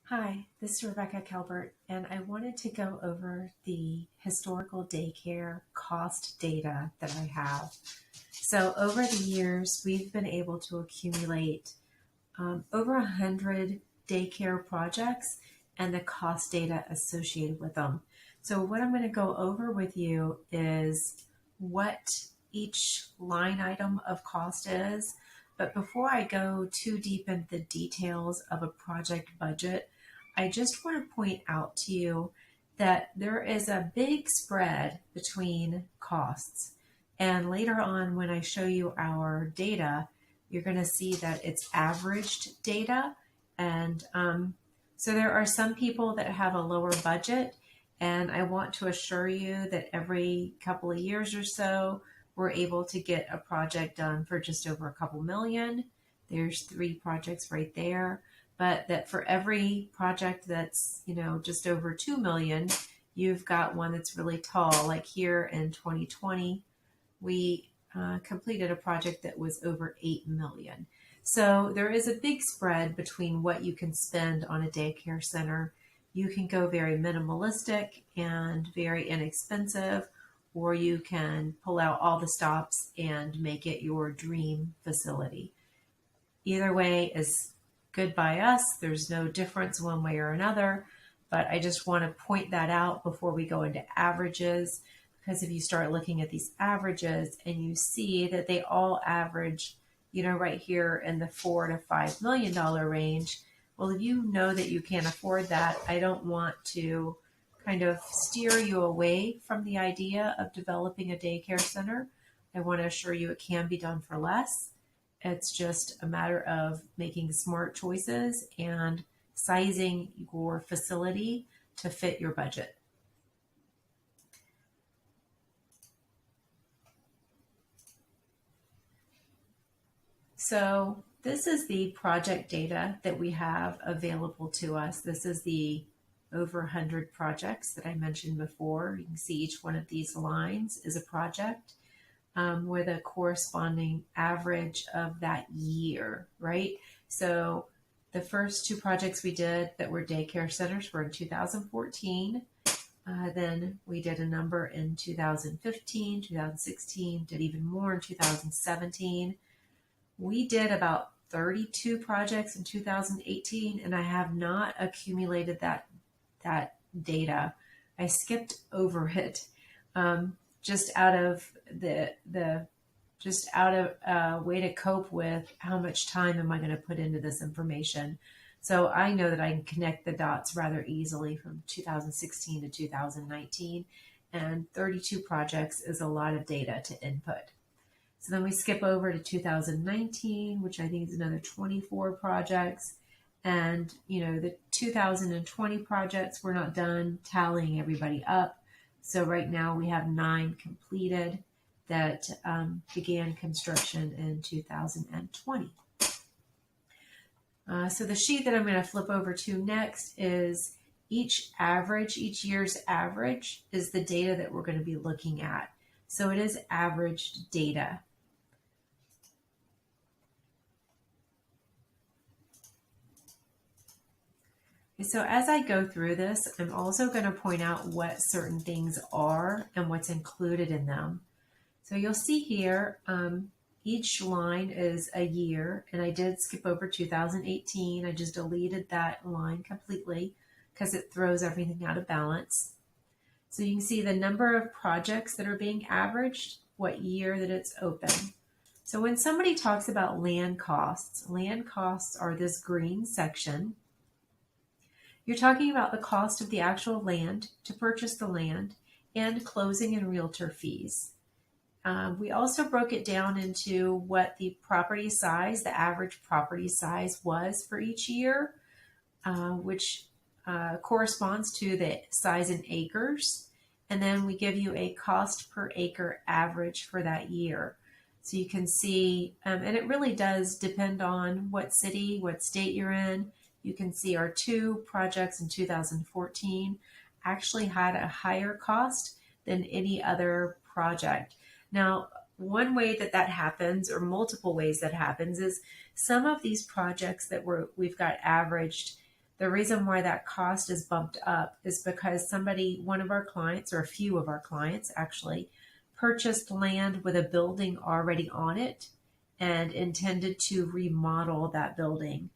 Hi, this is Rebecca Kelbert, and I wanted to go over the historical daycare cost data that I have. So, over the years, we've been able to accumulate over 100 daycare projects and the cost data associated with them. So, what I'm going to go over with you is what each line item of cost is. But before I go too deep into the details of a project budget, I just want to point out to you that there is a big spread between costs. And later on, when I show you our data, you're going to see that it's averaged data. And so there are some people that have a lower budget. And I want to assure you that every couple of years or so, we're able to get a project done for just over a couple million. There's 3 projects right there. But that for every project that's, just over 2 million, you've got one that's really tall. Like here in 2020, we completed a project that was over 8 million. So there is a big spread between what you can spend on a daycare center. You can go very minimalistic and very inexpensive, or you can pull out all the stops and make it your dream facility. Either way is good by us. There's no difference one way or another, but I just want to point that out before we go into averages, because if you start looking at these averages and you see that they all average, right here in the $4 to $5 million range, well, if you know that you can't afford that, I don't want to kind of steer you away from the idea of developing a daycare center. I want to assure you it can be done for less. It's just a matter of making smart choices and sizing your facility to fit your budget. So this is the project data that we have available to us. This is the over 100 projects that I mentioned before. You can see each one of these lines is a project with a corresponding average of that year, right? So the first 2 projects we did that were daycare centers were in 2014. Then we did a number in 2015, 2016, did even more in 2017. We did about 32 projects in 2018, and I have not accumulated that data. I skipped over it. Just out of a way to cope with how much time am I going to put into this information. So I know that I can connect the dots rather easily from 2016 to 2019, and 32 projects is a lot of data to input. So then we skip over to 2019, which I think is another 24 projects. And, the 2020 projects, we're not done tallying everybody up. So right now we have 9 completed that began construction in 2020. So the sheet that I'm going to flip over to next is each year's average is the data that we're going to be looking at. So it is averaged data. So as I go through this, I'm also going to point out what certain things are and what's included in them. So you'll see here, each line is a year, and I did skip over 2018. I just deleted that line completely because it throws everything out of balance. So you can see the number of projects that are being averaged, what year that it's open. So when somebody talks about land costs are this green section. You're talking about the cost of the actual land, to purchase the land, and closing and realtor fees. We also broke it down into what the property size, the average property size was for each year, which corresponds to the size in acres. And then we give you a cost per acre average for that year. So you can see, and it really does depend on what city, what state you're in. You can see our 2 projects in 2014 actually had a higher cost than any other project. Now, one way that happens, or multiple ways that happens, is some of these projects that we've got averaged, The reason why that cost is bumped up is because one of our clients, or a few of our clients actually, purchased land with a building already on it and intended to remodel that building.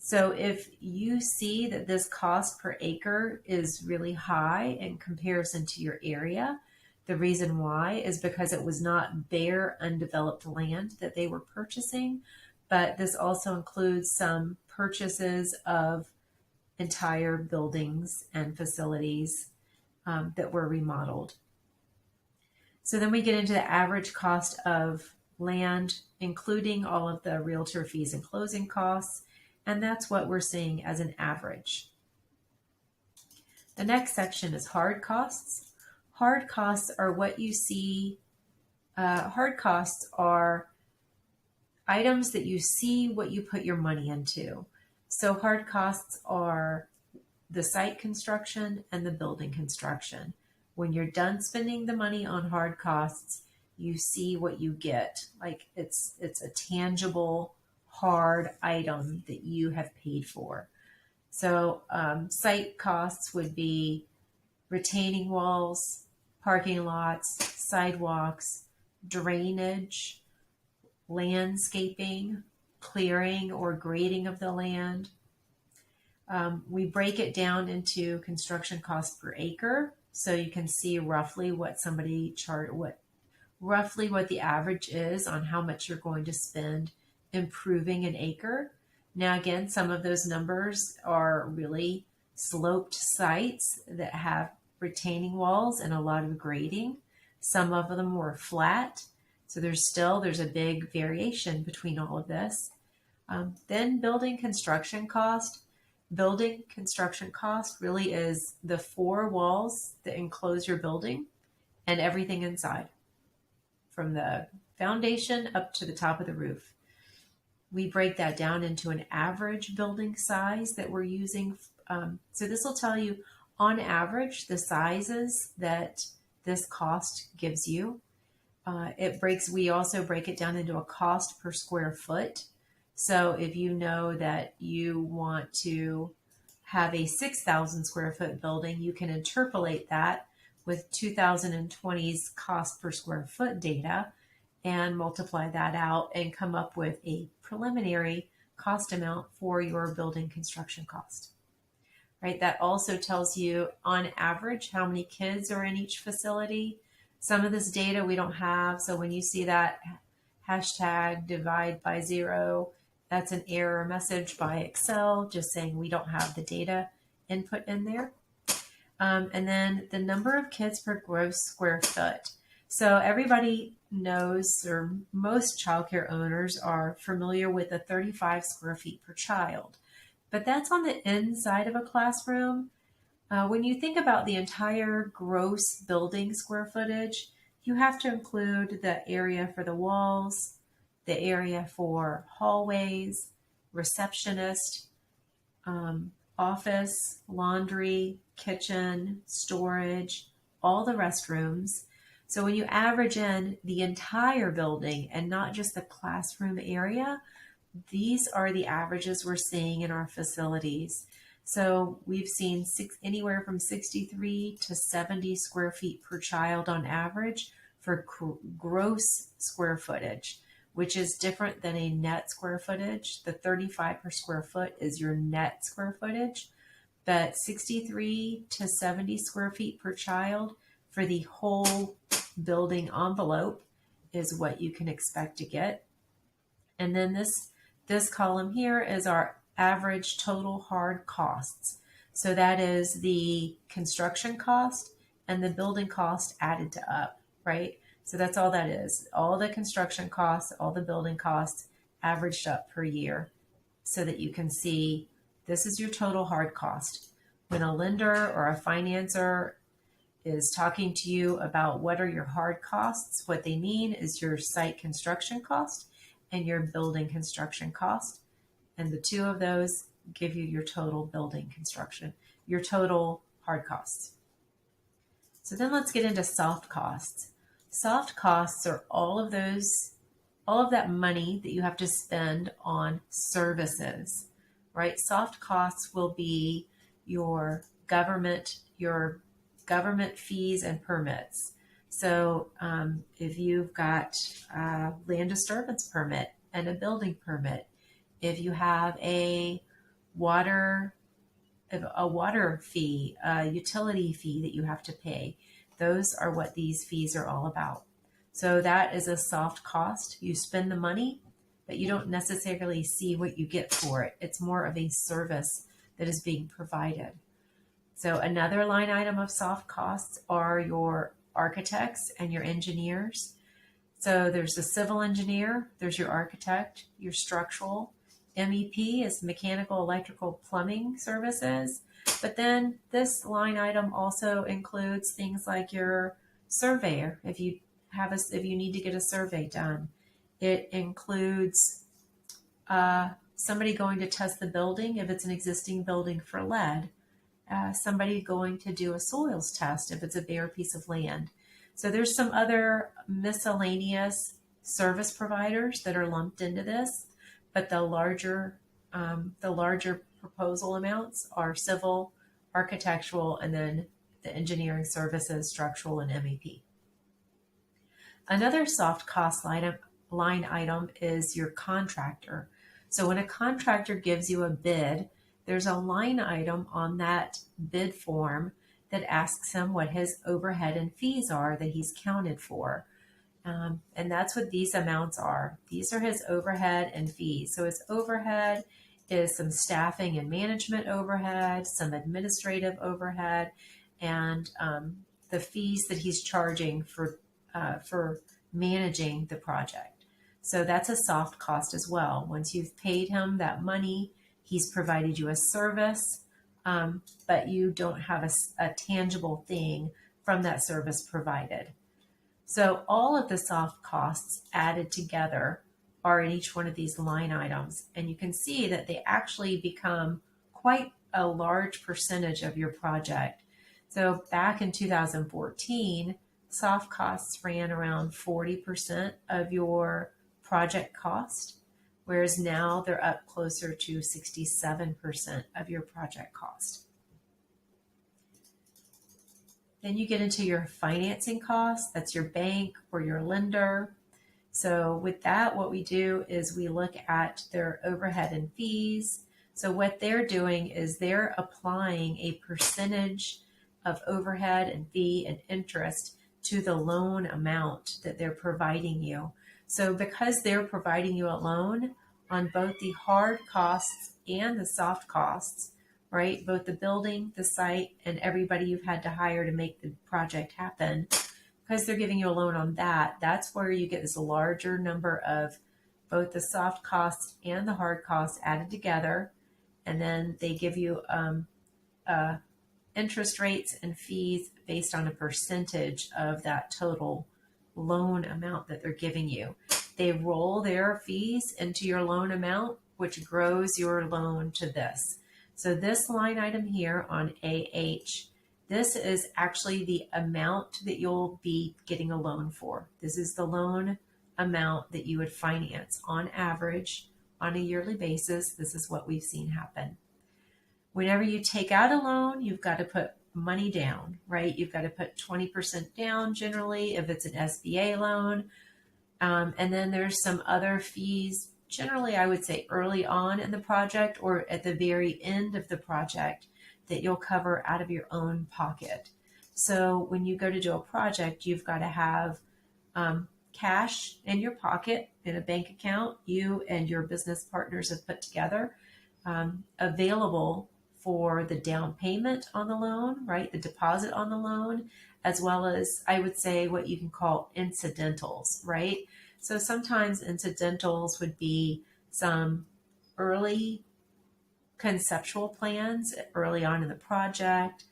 So if you see that this cost per acre is really high in comparison to your area, the reason why is because it was not bare, undeveloped land that they were purchasing, but this also includes some purchases of entire buildings and facilities that were remodeled. So then we get into the average cost of land, including all of the realtor fees and closing costs, and that's what we're seeing as an average. The next section is hard costs. Hard costs are what you see. Hard costs are items that you see what you put your money into. So hard costs are the site construction and the building construction. When you're done spending the money on hard costs, you see what you get. Like it's a tangible, hard item that you have paid for. So site costs would be retaining walls, parking lots, sidewalks, drainage, landscaping, clearing or grading of the land. We break it down into construction cost per acre, so you can see roughly what the average is on how much you're going to spend improving an acre. Now, again, some of those numbers are really sloped sites that have retaining walls and a lot of grading. Some of them were flat, so there's a big variation between all of this. Then building construction cost. Building construction cost really is the four walls that enclose your building and everything inside, from the foundation up to the top of the roof. We break that down into an average building size that we're using. So this will tell you, on average, the sizes that this cost gives you. We also break it down into a cost per square foot. So if you know that you want to have a 6,000 square foot building, you can interpolate that with 2020's cost per square foot data and multiply that out and come up with a preliminary cost amount for your building construction cost. Right? That also tells you on average how many kids are in each facility. Some of this data we don't have. So when you see that hashtag divide by 0, that's an error message by Excel, just saying we don't have the data input in there. And then the number of kids per gross square foot. So everybody knows, or most childcare owners are familiar with the 35 square feet per child, but that's on the inside of a classroom. When you think about the entire gross building square footage, you have to include the area for the walls, the area for hallways, receptionist, office, laundry, kitchen, storage, all the restrooms. So when you average in the entire building and not just the classroom area, these are the averages we're seeing in our facilities. So we've seen anywhere from 63 to 70 square feet per child on average for gross square footage, which is different than a net square footage. The 35 per square foot is your net square footage, but 63 to 70 square feet per child for the whole building envelope is what you can expect to get. And then this column here is our average total hard costs. So that is the construction cost and the building cost added up, right? So that's all that is. All the construction costs, all the building costs averaged up per year so that you can see this is your total hard cost. When a lender or a financer is talking to you about what are your hard costs, what they mean is your site construction cost and your building construction cost. And the two of those give you your total building construction, your total hard costs. So then let's get into soft costs. Soft costs are all of that money that you have to spend on services, right? Soft costs will be your government fees and permits. So if you've got a land disturbance permit and a building permit, if you have water a water fee, a utility fee that you have to pay, those are what these fees are all about. So that is a soft cost. You spend the money, but you don't necessarily see what you get for it. It's more of a service that is being provided. So another line item of soft costs are your architects and your engineers. So there's the civil engineer, there's your architect, your structural. MEP is mechanical, electrical, plumbing services. But then this line item also includes things like your surveyor, if you need to get a survey done. It includes somebody going to test the building if it's an existing building for lead. Somebody going to do a soils test if it's a bare piece of land. So there's some other miscellaneous service providers that are lumped into this, but the larger proposal amounts are civil, architectural, and then the engineering services, structural, and MEP. Another soft cost line item is your contractor. So when a contractor gives you a bid, there's a line item on that bid form that asks him what his overhead and fees are that he's counted for. And that's what these amounts are. These are his overhead and fees. So his overhead is some staffing and management overhead, some administrative overhead, and the fees that he's charging for managing the project. So that's a soft cost as well. Once you've paid him that money, he's provided you a service, but you don't have a tangible thing from that service provided. So all of the soft costs added together are in each one of these line items. And you can see that they actually become quite a large percentage of your project. So back in 2014, soft costs ran around 40% of your project cost, whereas now they're up closer to 67% of your project cost. Then you get into your financing costs. That's your bank or your lender. So with that, what we do is we look at their overhead and fees. So what they're doing is they're applying a percentage of overhead and fee and interest to the loan amount that they're providing you. So because they're providing you a loan on both the hard costs and the soft costs, right? Both the building, the site, and everybody you've had to hire to make the project happen, because they're giving you a loan on that, that's where you get this larger number of both the soft costs and the hard costs added together. And then they give you interest rates and fees based on a percentage of that total loan amount that they're giving you. They roll their fees into your loan amount, which grows your loan to this. So this line item here on AH, this is actually the amount that you'll be getting a loan for. This is the loan amount that you would finance on average on a yearly basis. This is what we've seen happen. Whenever you take out a loan, you've got to put money down, right? You've got to put 20% down generally if it's an SBA loan. And then there's some other fees, generally I would say early on in the project or at the very end of the project, that you'll cover out of your own pocket. So when you go to do a project, you've got to have cash in your pocket in a bank account you and your business partners have put together, available for the down payment on the loan, right? The deposit on the loan, as well as I would say what you can call incidentals, right? So sometimes incidentals would be some early conceptual plans early on in the project.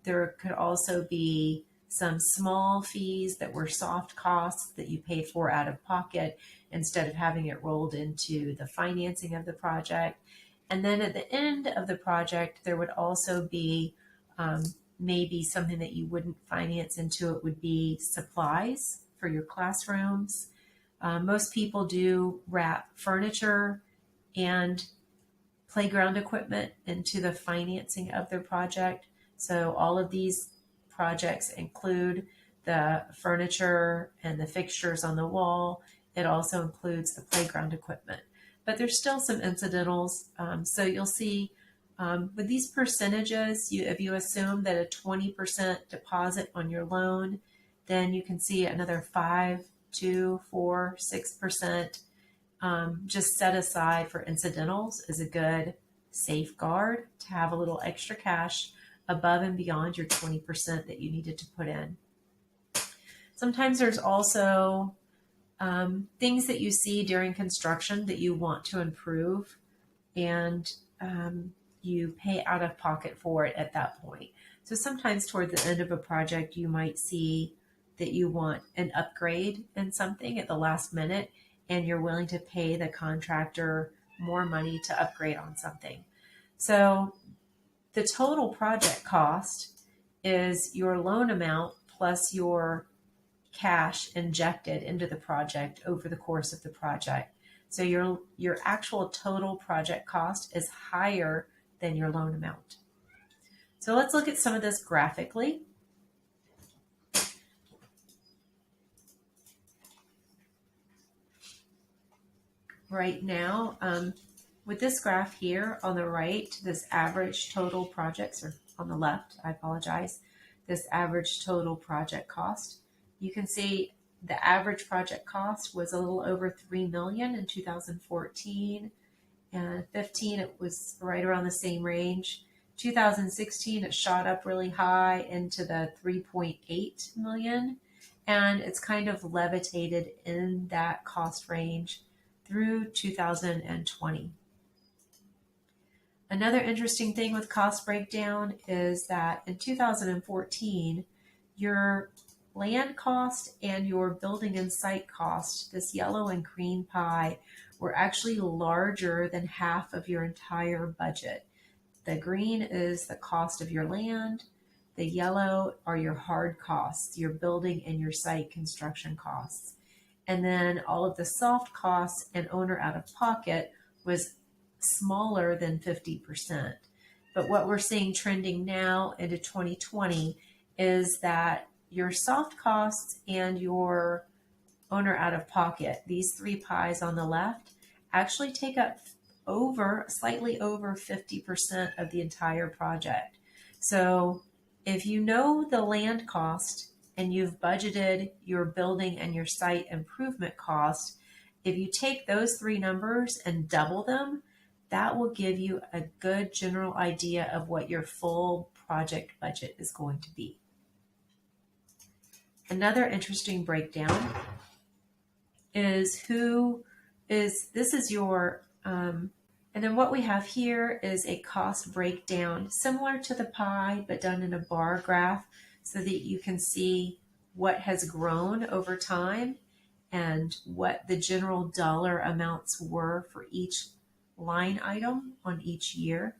There could also be some small fees that were soft costs that you paid for out of pocket instead of having it rolled into the financing of the project. And then at the end of the project, there would also be maybe something that you wouldn't finance into it would be supplies for your classrooms. Most people do wrap furniture and playground equipment into the financing of their project. So all of these projects include the furniture and the fixtures on the wall. It also includes the playground equipment. But there's still some incidentals. So you'll see with these percentages, if you assume that a 20% deposit on your loan, then you can see another 5, 2, 4, 6% just set aside for incidentals is a good safeguard to have a little extra cash above and beyond your 20% that you needed to put in. Sometimes there's also things that you see during construction that you want to improve, and you pay out of pocket for it at that point. So sometimes toward the end of a project, you might see that you want an upgrade in something at the last minute, and you're willing to pay the contractor more money to upgrade on something. So the total project cost is your loan amount plus your cash injected into the project over the course of the project. So your actual total project cost is higher than your loan amount. So let's look at some of this graphically. Right now, with this graph here on the right, this average total projects, or on the left, I apologize, this average total project cost, you can see the average project cost was a little over $3 million in 2014, and 15 it was right around the same range. 2016 it shot up really high into the 3.8 million, and it's kind of levitated in that cost range through 2020. Another interesting thing with cost breakdown is that in 2014, your land cost and your building and site cost, this yellow and green pie, were actually larger than half of your entire budget. The green is the cost of your land. The yellow are your hard costs, your building and your site construction costs. And then all of the soft costs and owner out of pocket was smaller than 50%. But what we're seeing trending now into 2020 is that your soft costs and your owner out of pocket, these three pies on the left, actually take up slightly over 50% of the entire project. So if you know the land cost and you've budgeted your building and your site improvement cost, if you take those three numbers and double them, that will give you a good general idea of what your full project budget is going to be. Another interesting breakdown is this is your, and then what we have here is a cost breakdown similar to the pie, but done in a bar graph so that you can see what has grown over time and what the general dollar amounts were for each line item on each year.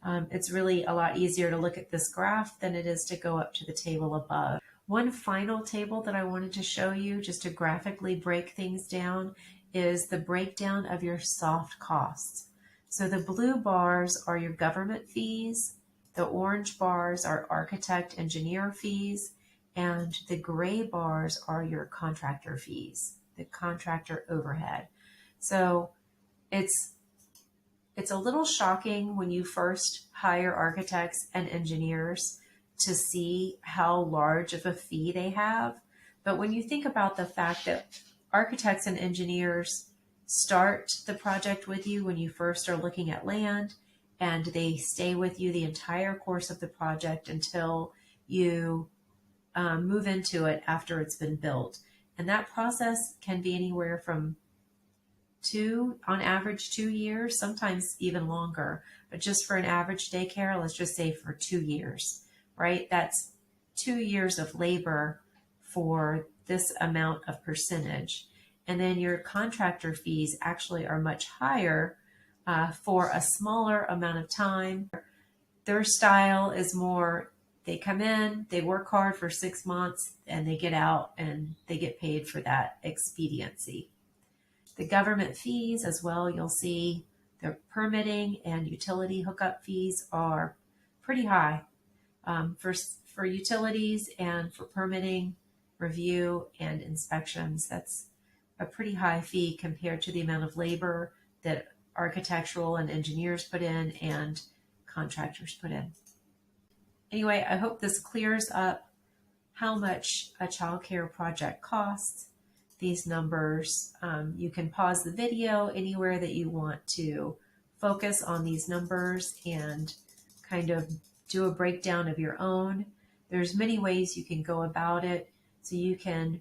It's really a lot easier to look at this graph than it is to go up to the table above. One final table that I wanted to show you just to graphically break things down is the breakdown of your soft costs. So the blue bars are your government fees, the orange bars are architect engineer fees, and the gray bars are your contractor fees, the contractor overhead. So it's a little shocking when you first hire architects and engineers to see how large of a fee they have. But when you think about the fact that architects and engineers start the project with you when you first are looking at land, and they stay with you the entire course of the project until you move into it after it's been built. And that process can be anywhere from on average 2 years, sometimes even longer. But just for an average daycare, let's just say for 2 years, right? That's 2 years of labor for this amount of percentage. And then your contractor fees actually are much higher for a smaller amount of time. Their style is more, they come in, they work hard for 6 months, and they get out and they get paid for that expediency. The government fees as well, you'll see The permitting and utility hookup fees are pretty high for utilities and for permitting, review, and inspections. That's a pretty high fee compared to the amount of labor that architectural and engineers put in and contractors put in. Anyway, I hope this clears up how much a childcare project costs. These numbers, you can pause the video anywhere that you want to focus on these numbers and kind of do a breakdown of your own. There's many ways you can go about it. So you can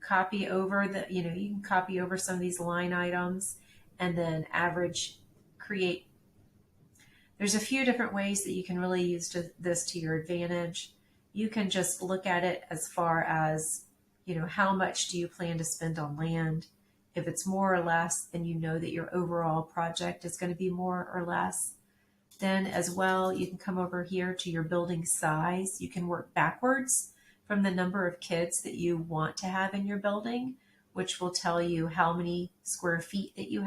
copy over you can copy over some of these line items and then create. There's a few different ways that you can really use this to your advantage. You can just look at it as far as, how much do you plan to spend on land? If it's more or less, and you know that your overall project is going to be more or less, then as well, you can come over here to your building size. You can work backwards from the number of kids that you want to have in your building, which will tell you how many square feet that you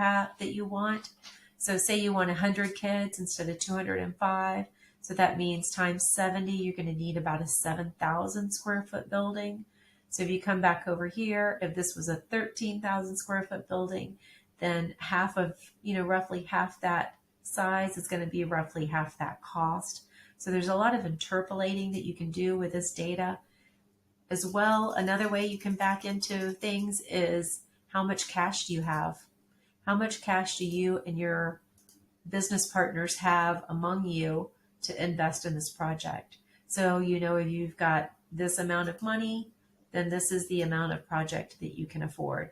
want. So say you want 100 kids instead of 205. So that means times 70, you're going to need about a 7,000 square foot building. So if you come back over here, if this was a 13,000 square foot building, then roughly half that size is going to be roughly half that cost. So there's a lot of interpolating that you can do with this data. As well, another way you can back into things is how much cash do you have? How much cash do you and your business partners have among you to invest in this project? So, if you've got this amount of money, then this is the amount of project that you can afford.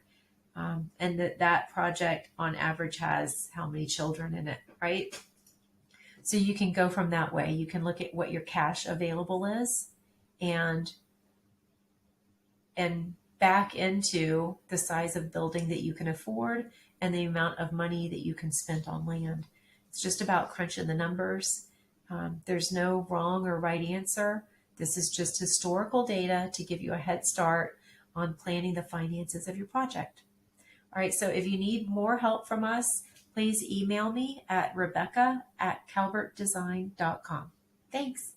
And that project on average has how many children in it, right? So you can go from that way. You can look at what your cash available is and back into the size of building that you can afford and the amount of money that you can spend on land. It's just about crunching the numbers. There's no wrong or right answer. This is just historical data to give you a head start on planning the finances of your project. All right, so if you need more help from us, please email me at rebecca@calvertdesign.com. Thanks.